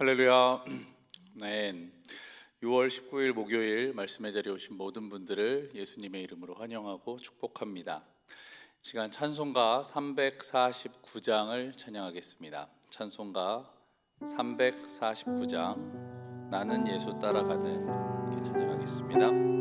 할렐루야. 네. 6월 19일 목요일 말씀의 자리에 오신 모든 분들을 예수님의 이름으로 환영하고 축복합니다. 시간 찬송가 349장을 찬양하겠습니다. 찬송가 349장 나는 예수 따라가는 이렇게 찬양하겠습니다.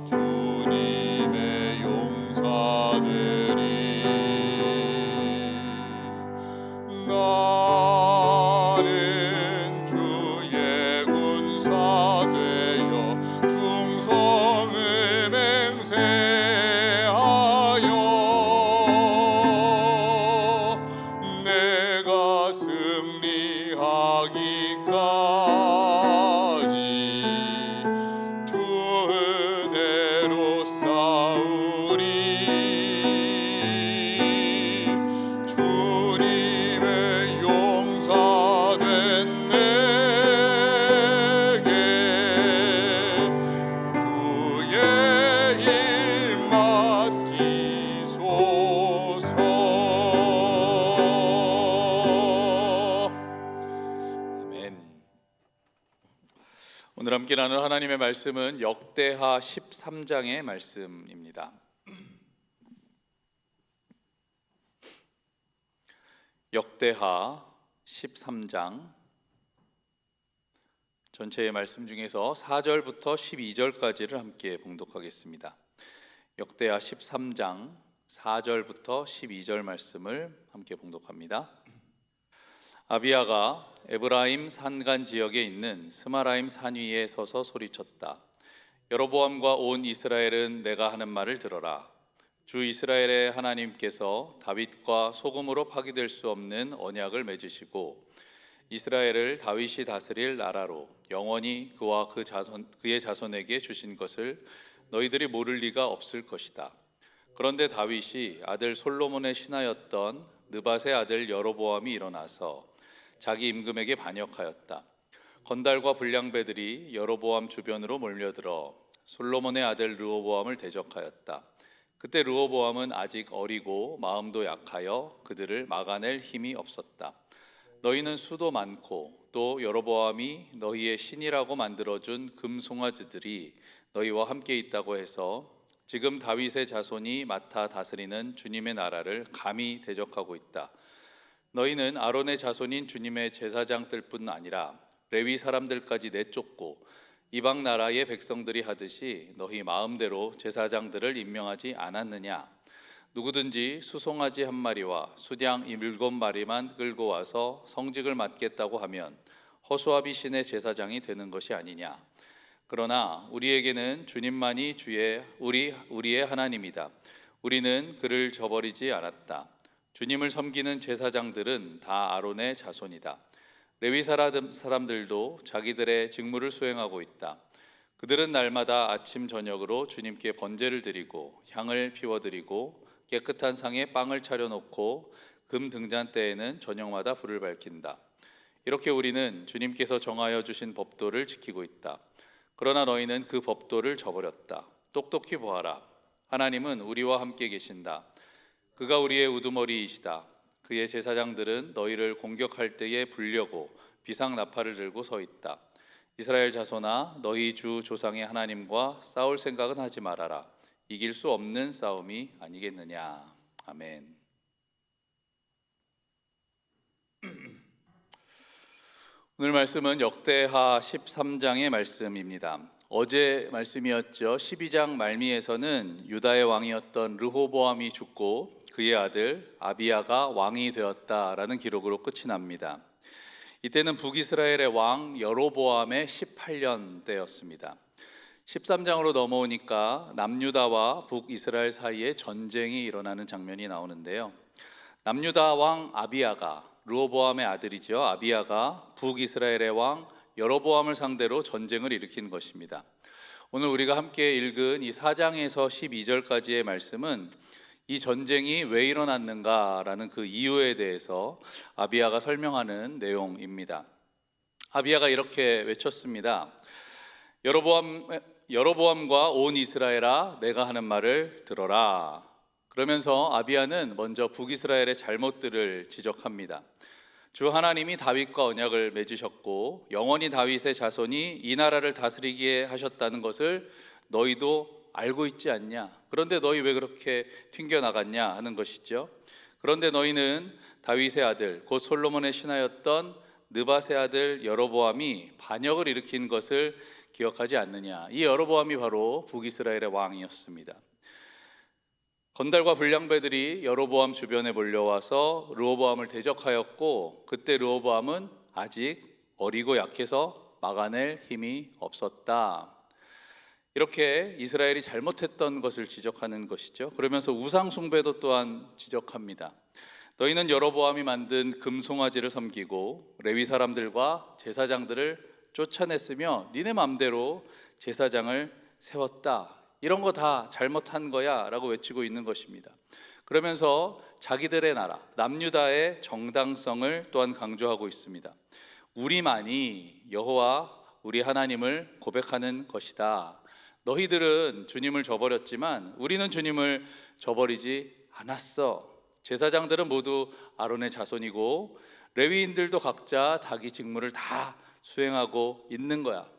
주님의 용사들이 나는 주의 군사 되어 충성을 맹세하여 내가 승리하기까지 주 은혜로 싸우리. 주님의 용사된 내게 주의 일 맡기소서. 아멘. 오늘 함께 나눌 하나님의 말씀은 역대하 13장의 말씀입니다. 역대하 13장 전체의 말씀 중에서 4절부터 12절까지를 함께 봉독하겠습니다. 역대하 13장 4절부터 12절 말씀을 함께 봉독합니다. 아비야가 에브라임 산간 지역에 있는 스마라임 산 위에 서서 소리쳤다. 여로보암과 온 이스라엘은 내가 하는 말을 들어라. 주 이스라엘의 하나님께서 다윗과 소금으로 파기될 수 없는 언약을 맺으시고 이스라엘을 다윗이 다스릴 나라로 영원히 그와 그의 자손에게 주신 것을 너희들이 모를 리가 없을 것이다. 그런데 다윗이 아들 솔로몬의 신하였던 느밧의 아들 여로보암이 일어나서 자기 임금에게 반역하였다. 건달과 불량배들이 여로보암 주변으로 몰려들어 솔로몬의 아들 르호보암을 대적하였다. 그때 르호보암은 아직 어리고 마음도 약하여 그들을 막아낼 힘이 없었다. 너희는 수도 많고 또 여로보암이 너희의 신이라고 만들어준 금송아지들이 너희와 함께 있다고 해서 지금 다윗의 자손이 맡아 다스리는 주님의 나라를 감히 대적하고 있다. 너희는 아론의 자손인 주님의 제사장들뿐 아니라 레위 사람들까지 내쫓고 이방 나라의 백성들이 하듯이 너희 마음대로 제사장들을 임명하지 않았느냐? 누구든지 수송아지 한 마리와 수양 7마리만 끌고 와서 성직을 맡겠다고 하면 허수아비 신의 제사장이 되는 것이 아니냐? 그러나 우리에게는 주님만이 우리의 하나님이다. 우리는 그를 저버리지 않았다. 주님을 섬기는 제사장들은 다 아론의 자손이다. 레위 사람들도 자기들의 직무를 수행하고 있다. 그들은 날마다 아침 저녁으로 주님께 번제를 드리고 향을 피워드리고 깨끗한 상에 빵을 차려놓고 금 등잔대에는 저녁마다 불을 밝힌다. 이렇게 우리는 주님께서 정하여 주신 법도를 지키고 있다. 그러나 너희는 그 법도를 저버렸다. 똑똑히 보아라. 하나님은 우리와 함께 계신다. 그가 우리의 우두머리이시다. 그의 제사장들은 너희를 공격할 때에 불려고 비상나팔을 들고 서 있다. 이스라엘 자손아, 너희 주 조상의 하나님과 싸울 생각은 하지 말아라. 이길 수 없는 싸움이 아니겠느냐. 아멘. 오늘 말씀은 역대하 13장의 말씀입니다. 어제 말씀이었죠. 12장 말미에서는 유다의 왕이었던 르호보암이 죽고 그의 아들 아비야가 왕이 되었다라는 기록으로 끝이 납니다. 이때는 북이스라엘의 왕 여로보암의 18년 때였습니다. 13장으로 넘어오니까 남유다와 북이스라엘 사이에 전쟁이 일어나는 장면이 나오는데요. 남유다 왕 아비야가 르호보암의 아들이죠. 아비야가 북이스라엘의 왕 여로보암을 상대로 전쟁을 일으킨 것입니다. 오늘 우리가 함께 읽은 이 4장에서 12절까지의 말씀은 이 전쟁이 왜 일어났는가라는 그 이유에 대해서 아비야가 설명하는 내용입니다. 아비야가 이렇게 외쳤습니다. 여로보암과 온 이스라엘아, 내가 하는 말을 들어라. 그러면서 아비야는 먼저 북이스라엘의 잘못들을 지적합니다. 주 하나님이 다윗과 언약을 맺으셨고 영원히 다윗의 자손이 이 나라를 다스리게 하셨다는 것을 너희도 알고 있지 않냐? 그런데 너희 왜 그렇게 튕겨나갔냐 하는 것이죠. 그런데 너희는 다윗의 아들 곧 솔로몬의 신하였던 느밧의 아들 여로보암이 반역을 일으킨 것을 기억하지 않느냐. 이 여로보암이 바로 북이스라엘의 왕이었습니다. 건달과 불량배들이 여로보암 주변에 몰려와서 르호보암을 대적하였고, 그때 르호보암은 아직 어리고 약해서 막아낼 힘이 없었다. 이렇게 이스라엘이 잘못했던 것을 지적하는 것이죠. 그러면서 우상 숭배도 또한 지적합니다. 너희는 여로보암이 만든 금송아지를 섬기고 레위 사람들과 제사장들을 쫓아냈으며 니네 맘대로 제사장을 세웠다. 이런 거 다 잘못한 거야 라고 외치고 있는 것입니다. 그러면서 자기들의 나라 남유다의 정당성을 또한 강조하고 있습니다. 우리만이 여호와 우리 하나님을 고백하는 것이다. 너희들은 주님을 저버렸지만 우리는 주님을 저버리지 않았어. 제사장들은 모두 아론의 자손이고 레위인들도 각자 자기 직무를 다 수행하고 있는 거야.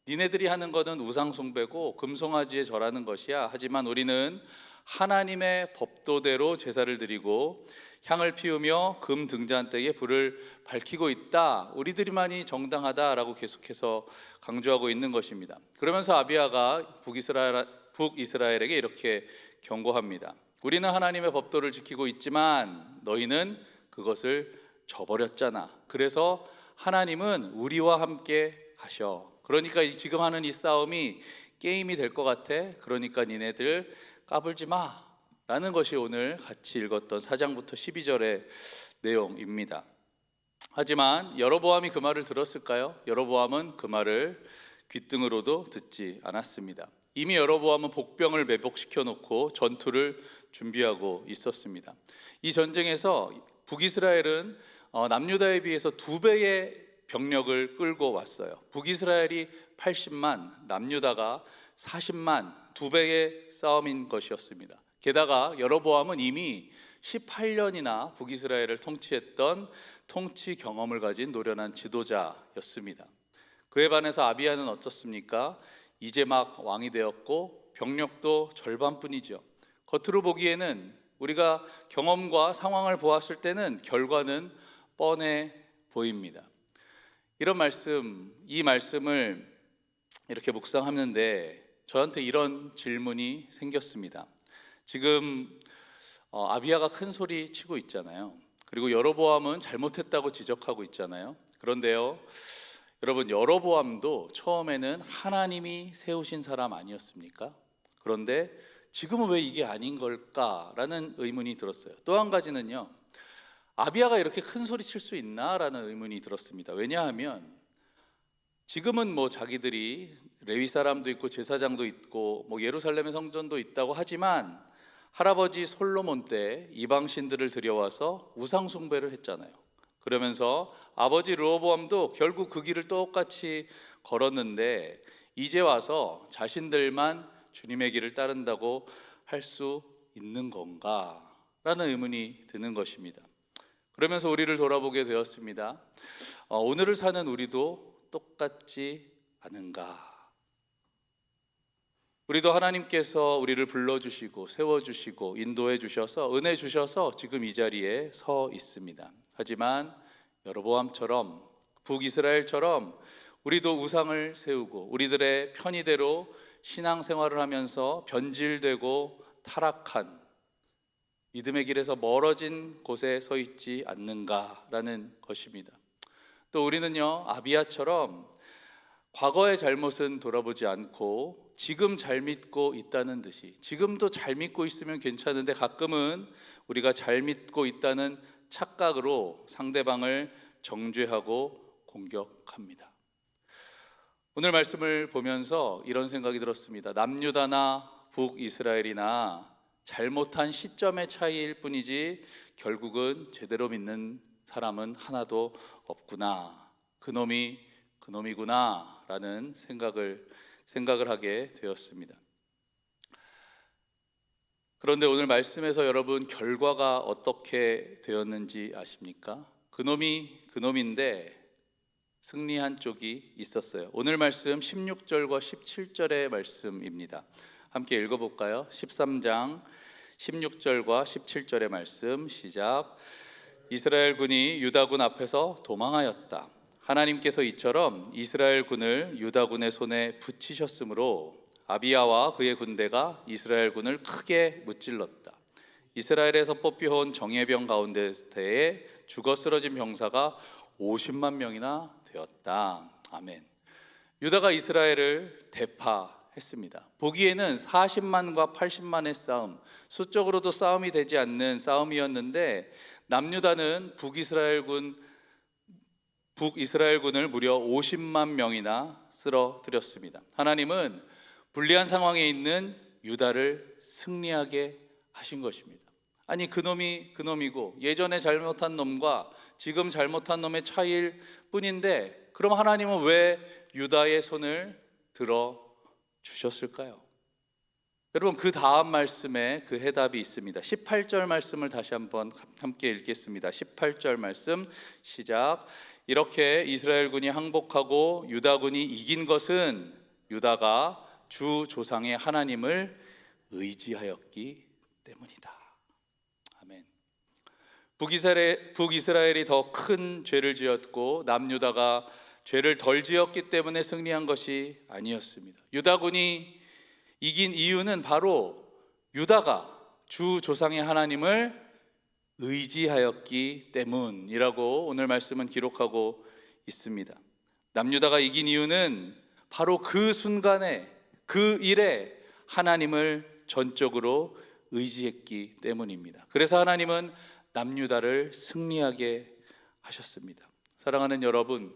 니네들이 하는 것은 우상 숭배고 금송아지에 절하는 것이야. 하지만 우리는 하나님의 법도대로 제사를 드리고 향을 피우며 금 등잔대에 불을 밝히고 있다. 우리들만이 정당하다라고 계속해서 강조하고 있는 것입니다. 그러면서 아비야가 북이스라엘에게 이렇게 경고합니다. 우리는 하나님의 법도를 지키고 있지만 너희는 그것을 저버렸잖아. 그래서 하나님은 우리와 함께 하셔. 그러니까 지금 하는 이 싸움이 게임이 될 것 같아. 그러니까 니네들 까불지 마 라는 것이 오늘 같이 읽었던 4장부터 12절의 내용입니다. 하지만 여로보암이 그 말을 들었을까요? 여로보암은 그 말을 귓등으로도 듣지 않았습니다. 이미 여로보암은 복병을 매복시켜 놓고 전투를 준비하고 있었습니다. 이 전쟁에서 북이스라엘은 남유다에 비해서 2배의 병력을 끌고 왔어요. 북이스라엘이 80만, 남유다가 40만, 2배의 싸움인 것이었습니다. 게다가 여로보암은 이미 18년이나 북이스라엘을 통치했던 통치 경험을 가진 노련한 지도자였습니다. 그에 반해서 아비야는 어떻습니까? 이제 막 왕이 되었고 병력도 절반뿐이죠. 겉으로 보기에는 우리가 경험과 상황을 보았을 때는 결과는 뻔해 보입니다. 이 말씀을 이렇게 묵상하는데 저한테 이런 질문이 생겼습니다. 지금 아비야가 큰 소리 치고 있잖아요. 그리고 여로보암은 잘못했다고 지적하고 있잖아요. 그런데요, 여러분, 여로보암도 처음에는 하나님이 세우신 사람 아니었습니까? 그런데 지금은 왜 이게 아닌 걸까라는 의문이 들었어요. 또 한 가지는요, 아비야가 이렇게 큰 소리 칠 수 있나라는 의문이 들었습니다. 왜냐하면 지금은 자기들이 레위 사람도 있고 제사장도 있고 예루살렘의 성전도 있다고 하지만 할아버지 솔로몬 때 이방 신들을 들여와서 우상 숭배를 했잖아요. 그러면서 아버지 르호보암도 결국 그 길을 똑같이 걸었는데 이제 와서 자신들만 주님의 길을 따른다고 할 수 있는 건가? 라는 의문이 드는 것입니다. 그러면서 우리를 돌아보게 되었습니다. 오늘을 사는 우리도 똑같지 않은가? 우리도 하나님께서 우리를 불러주시고 세워주시고 인도해 주셔서 은혜 주셔서 지금 이 자리에 서 있습니다. 하지만 여로보암처럼 북이스라엘처럼 우리도 우상을 세우고 우리들의 편의대로 신앙생활을 하면서 변질되고 타락한 믿음의 길에서 멀어진 곳에 서 있지 않는가라는 것입니다. 또 우리는요, 아비야처럼 과거의 잘못은 돌아보지 않고 지금 잘 믿고 있다는 듯이, 지금도 잘 믿고 있으면 괜찮은데 가끔은 우리가 잘 믿고 있다는 착각으로 상대방을 정죄하고 공격합니다. 오늘 말씀을 보면서 이런 생각이 들었습니다. 남유다나 북이스라엘이나 잘못한 시점의 차이일 뿐이지 결국은 제대로 믿는 사람은 하나도 없구나. 그놈이구나 라는 생각을 하게 되었습니다. 그런데 오늘 말씀에서 여러분 결과가 어떻게 되었는지 아십니까? 그놈인데 승리한 쪽이 있었어요. 오늘 말씀 16절과 17절의 말씀입니다. 함께 읽어볼까요? 13장 16절과 17절의 말씀 시작. 이스라엘 군이 유다군 앞에서 도망하였다. 하나님께서 이처럼 이스라엘 군을 유다 군의 손에 붙이셨으므로 아비야와 그의 군대가 이스라엘 군을 크게 무찔렀다. 이스라엘에서 뽑혀온 정예병 가운데에 죽어 쓰러진 병사가 50만 명이나 되었다. 아멘. 유다가 이스라엘을 대파했습니다. 보기에는 40만과 80만의 싸움, 수적으로도 싸움이 되지 않는 싸움이었는데 남유다는 북이스라엘군을 무려 50만 명이나 쓰러뜨렸습니다. 하나님은 불리한 상황에 있는 유다를 승리하게 하신 것입니다. 아니, 그놈이 그놈이고 예전에 잘못한 놈과 지금 잘못한 놈의 차이일 뿐인데, 그럼 하나님은 왜 유다의 손을 들어 주셨을까요? 여러분, 그 다음 말씀에 그 해답이 있습니다. 18절 말씀을 다시 한번 함께 읽겠습니다. 18절 말씀 시작. 이렇게 이스라엘 군이 항복하고 유다 군이 이긴 것은 유다가 주 조상의 하나님을 의지하였기 때문이다. 아멘. 북이스라엘이 더 큰 죄를 지었고 남유다가 죄를 덜 지었기 때문에 승리한 것이 아니었습니다. 유다 군이 이긴 이유는 바로 유다가 주 조상의 하나님을 의지하였기 때문이라고 오늘 말씀은 기록하고 있습니다. 남유다가 이긴 이유는 바로 그 순간에, 그 일에 하나님을 전적으로 의지했기 때문입니다. 그래서 하나님은 남유다를 승리하게 하셨습니다. 사랑하는 여러분,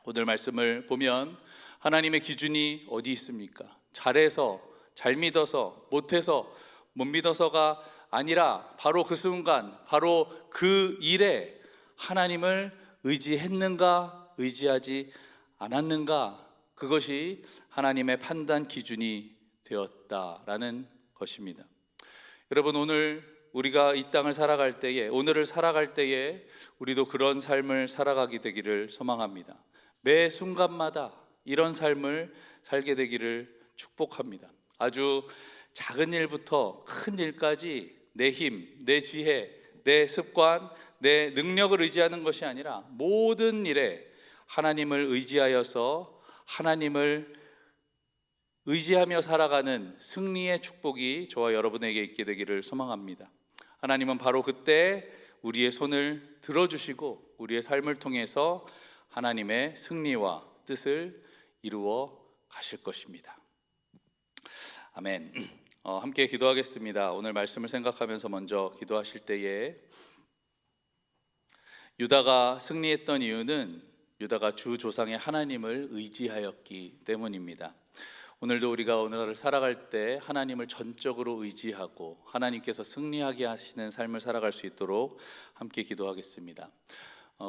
오늘 말씀을 보면 하나님의 기준이 어디 있습니까? 잘해서, 잘 믿어서, 못해서, 못 믿어서가 아니라 바로 그 순간, 바로 그 일에 하나님을 의지했는가, 의지하지 않았는가, 그것이 하나님의 판단 기준이 되었다라는 것입니다. 여러분, 오늘 우리가 이 땅을 살아갈 때에, 오늘을 살아갈 때에 우리도 그런 삶을 살아가게 되기를 소망합니다. 매 순간마다 이런 삶을 살게 되기를 축복합니다. 아주 작은 일부터 큰 일까지 내 힘, 내 지혜, 내 습관, 내 능력을 의지하는 것이 아니라 모든 일에 하나님을 의지하여서 하나님을 의지하며 살아가는 승리의 축복이 저와 여러분에게 있게 되기를 소망합니다. 하나님은 바로 그때 우리의 손을 들어주시고 우리의 삶을 통해서 하나님의 승리와 뜻을 이루어 가실 것입니다. 아멘. 함께 기도하겠습니다. 오늘 말씀을 생각하면서 먼저 기도하실 때에 유다가 승리했던 이유는 유다가 주 조상의 하나님을 의지하였기 때문입니다. 오늘도 우리가 오늘을 살아갈 때 하나님을 전적으로 의지하고 하나님께서 승리하게 하시는 삶을 살아갈 수 있도록 함께 기도하겠습니다.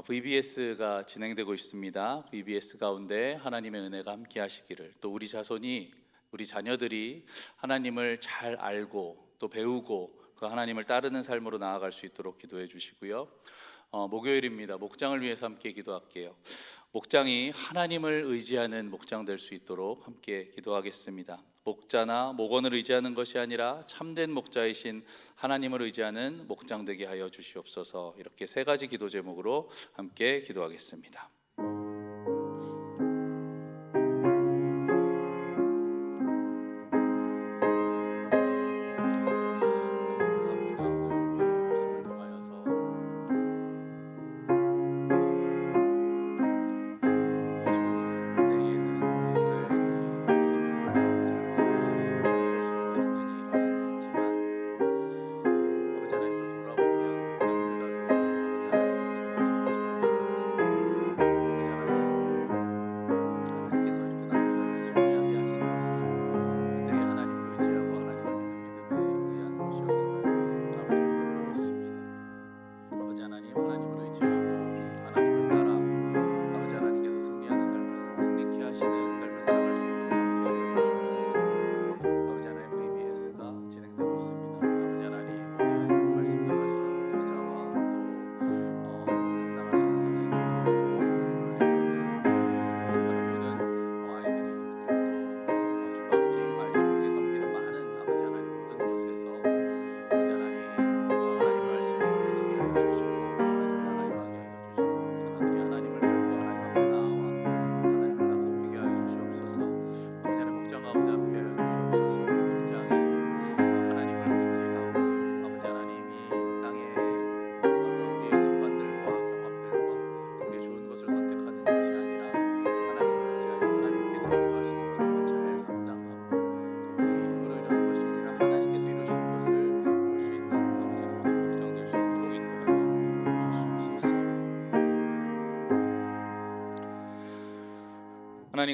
VBS가 진행되고 있습니다. VBS 가운데 하나님의 은혜가 함께 하시기를, 또 우리 자손이, 우리 자녀들이 하나님을 잘 알고 또 배우고 그 하나님을 따르는 삶으로 나아갈 수 있도록 기도해 주시고요. 목요일입니다. 목장을 위해서 함께 기도할게요. 목장이 하나님을 의지하는 목장 될 수 있도록 함께 기도하겠습니다. 목자나 목원을 의지하는 것이 아니라 참된 목자이신 하나님을 의지하는 목장 되게 하여 주시옵소서. 이렇게 세 가지 기도 제목으로 함께 기도하겠습니다.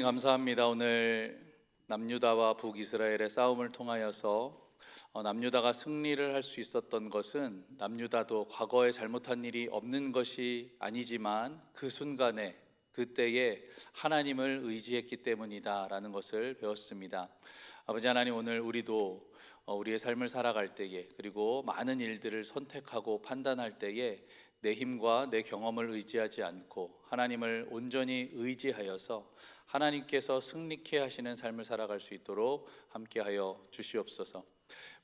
감사합니다. 오늘 남유다와 북이스라엘의 싸움을 통하여서 남유다가 승리를 할 수 있었던 것은 남유다도 과거에 잘못한 일이 없는 것이 아니지만 그 순간에 그때에 하나님을 의지했기 때문이다라는 것을 배웠습니다. 아버지 하나님, 오늘 우리도 우리의 삶을 살아갈 때에, 그리고 많은 일들을 선택하고 판단할 때에 내 힘과 내 경험을 의지하지 않고 하나님을 온전히 의지하여서 하나님께서 승리케 하시는 삶을 살아갈 수 있도록 함께하여 주시옵소서.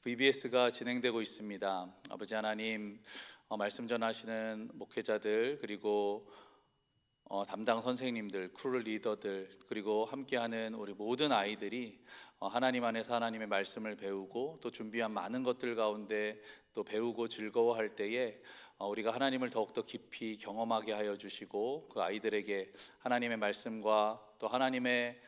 VBS가 진행되고 있습니다. 아버지 하나님, 말씀 전하시는 목회자들, 그리고 담당 선생님들, 크루 리더들, 그리고 함께하는 우리 모든 아이들이 하나님 안에서 하나님의 말씀을 배우고 또 준비한 많은 것들 가운데 또 배우고 즐거워할 때에 우리가 하나님을 더욱더 깊이 경험하게 하여 주시고, 그 아이들에게 하나님의 말씀과 또 하나님의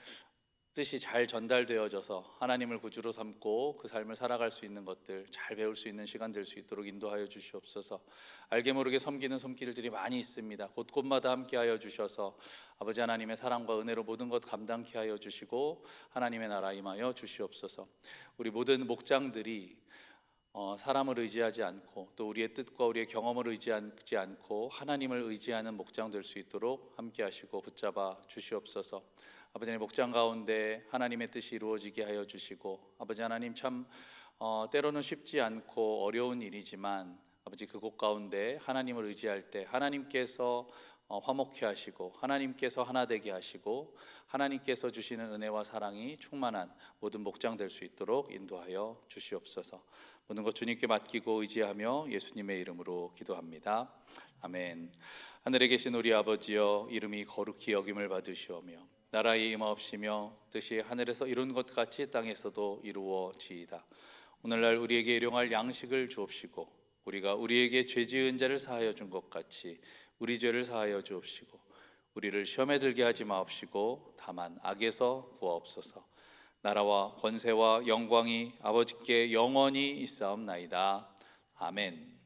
뜻이 잘 전달되어져서 하나님을 구주로 삼고 그 삶을 살아갈 수 있는 것들 잘 배울 수 있는 시간 될 수 있도록 인도하여 주시옵소서. 알게 모르게 섬기는 손길들이 많이 있습니다. 곳곳마다 함께하여 주셔서 아버지 하나님의 사랑과 은혜로 모든 것 감당케 하여 주시고 하나님의 나라 임하여 주시옵소서. 우리 모든 목장들이 사람을 의지하지 않고 또 우리의 뜻과 우리의 경험을 의지하지 않고 하나님을 의지하는 목장 될 수 있도록 함께 하시고 붙잡아 주시옵소서. 아버지 하나님, 목장 가운데 하나님의 뜻이 이루어지게 하여 주시고, 아버지 하나님, 참 때로는 쉽지 않고 어려운 일이지만 아버지 그곳 가운데 하나님을 의지할 때 하나님께서 화목케 하시고 하나님께서 하나 되게 하시고 하나님께서 주시는 은혜와 사랑이 충만한 모든 목장 될 수 있도록 인도하여 주시옵소서. 모든 것 주님께 맡기고 의지하며 예수님의 이름으로 기도합니다. 아멘. 하늘에 계신 우리 아버지여, 이름이 거룩히 여김을 받으시오며 나라의 임하옵시며 뜻이 하늘에서 이룬 것 같이 땅에서도 이루어지이다. 오늘날 우리에게 일용할 양식을 주옵시고 우리가 우리에게 죄 지은 자를 사하여 준 것 같이 우리 죄를 사하여 주옵시고 우리를 시험에 들게 하지 마옵시고 다만 악에서 구하옵소서. 나라와 권세와 영광이 아버지께 영원히 있사옵나이다. 아멘.